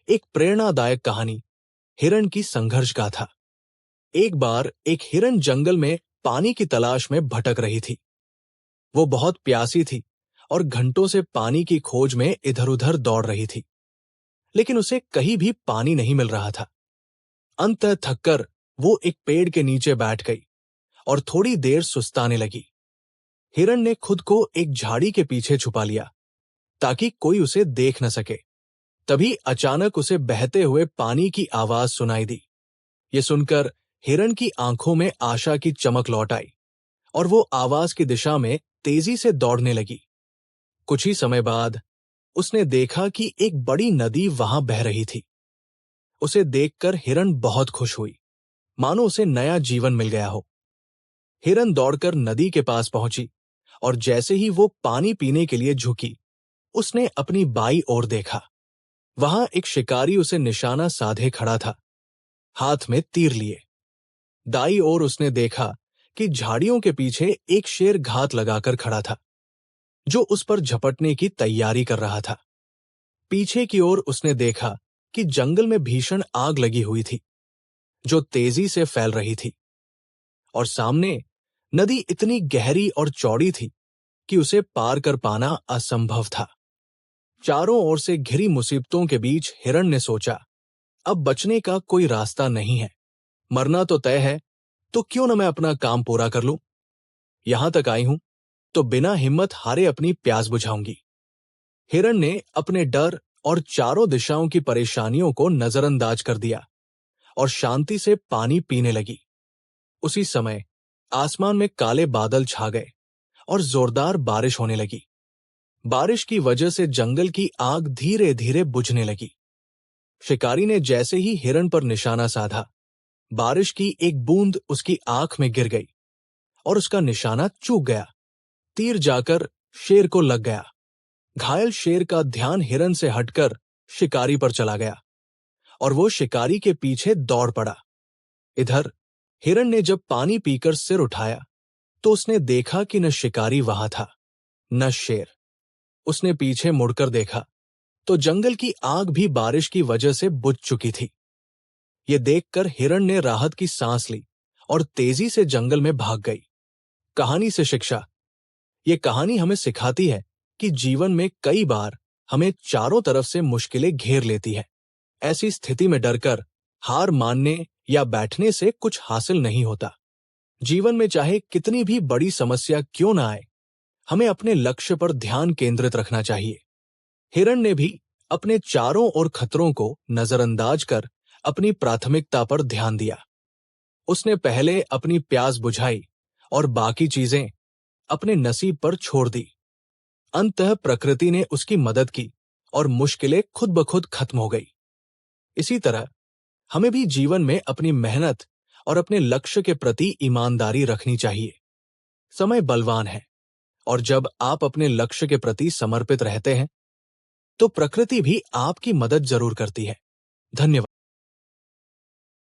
एक प्रेरणादायक कहानी, हिरण की संघर्ष गाथा। एक बार एक हिरण जंगल में पानी की तलाश में भटक रही थी। वो बहुत प्यासी थी और घंटों से पानी की खोज में इधर-उधर दौड़ रही थी, लेकिन उसे कहीं भी पानी नहीं मिल रहा था। अंततः थककर वो एक पेड़ के नीचे बैठ गई और थोड़ी देर सुस्ताने लगी। हिरण ने खुद को एक झाड़ी के पीछे छुपा लिया ताकि कोई उसे देख न सके। तभी अचानक उसे बहते हुए पानी की आवाज सुनाई दी। ये सुनकर हिरण की आंखों में आशा की चमक लौट आई और वो आवाज की दिशा में तेजी से दौड़ने लगी। कुछ ही समय बाद उसने देखा कि एक बड़ी नदी वहां बह रही थी। उसे देखकर हिरण बहुत खुश हुई, मानो उसे नया जीवन मिल गया हो। हिरण दौड़कर नदी के पास पहुंची और जैसे ही वो पानी पीने के लिए झुकी, उसने अपनी बाईं ओर देखा। वहां एक शिकारी उसे निशाना साधे खड़ा था, हाथ में तीर लिए। दाईं ओर उसने देखा कि झाड़ियों के पीछे एक शेर घात लगाकर खड़ा था, जो उस पर झपटने की तैयारी कर रहा था। पीछे की ओर उसने देखा कि जंगल में भीषण आग लगी हुई थी, जो तेजी से फैल रही थी, और सामने नदी इतनी गहरी और चौड़ी थी कि उसे पार कर पाना असंभव था। चारों ओर से घिरी मुसीबतों के बीच हिरण ने सोचा, अब बचने का कोई रास्ता नहीं है। मरना तो तय है, तो क्यों न मैं अपना काम पूरा कर लूं। यहां तक आई हूं तो बिना हिम्मत हारे अपनी प्यास बुझाऊंगी। हिरण ने अपने डर और चारों दिशाओं की परेशानियों को नजरअंदाज कर दिया और शांति से पानी पीने लगी। उसी समय आसमान में काले बादल छा गए और जोरदार बारिश होने लगी। बारिश की वजह से जंगल की आग धीरे धीरे बुझने लगी। शिकारी ने जैसे ही हिरण पर निशाना साधा, बारिश की एक बूंद उसकी आंख में गिर गई और उसका निशाना चूक गया। तीर जाकर शेर को लग गया। घायल शेर का ध्यान हिरण से हटकर शिकारी पर चला गया और वो शिकारी के पीछे दौड़ पड़ा। इधर हिरण ने जब पानी पीकर सिर उठाया तो उसने देखा कि न शिकारी वहां था, न शेर। उसने पीछे मुड़कर देखा तो जंगल की आग भी बारिश की वजह से बुझ चुकी थी। ये देखकर हिरण ने राहत की सांस ली और तेजी से जंगल में भाग गई। कहानी से शिक्षा। ये कहानी हमें सिखाती है कि जीवन में कई बार हमें चारों तरफ से मुश्किलें घेर लेती है। ऐसी स्थिति में डरकर हार मानने या बैठने से कुछ हासिल नहीं होता। जीवन में चाहे कितनी भी बड़ी समस्या क्यों ना आए, हमें अपने लक्ष्य पर ध्यान केंद्रित रखना चाहिए। हिरण ने भी अपने चारों ओर खतरों को नजरअंदाज कर अपनी प्राथमिकता पर ध्यान दिया। उसने पहले अपनी प्यास बुझाई और बाकी चीजें अपने नसीब पर छोड़ दी। अंततः प्रकृति ने उसकी मदद की और मुश्किलें खुद ब खुद खत्म हो गई। इसी तरह हमें भी जीवन में अपनी मेहनत और अपने लक्ष्य के प्रति ईमानदारी रखनी चाहिए। समय बलवान है और जब आप अपने लक्ष्य के प्रति समर्पित रहते हैं, तो प्रकृति भी आपकी मदद जरूर करती है। धन्यवाद।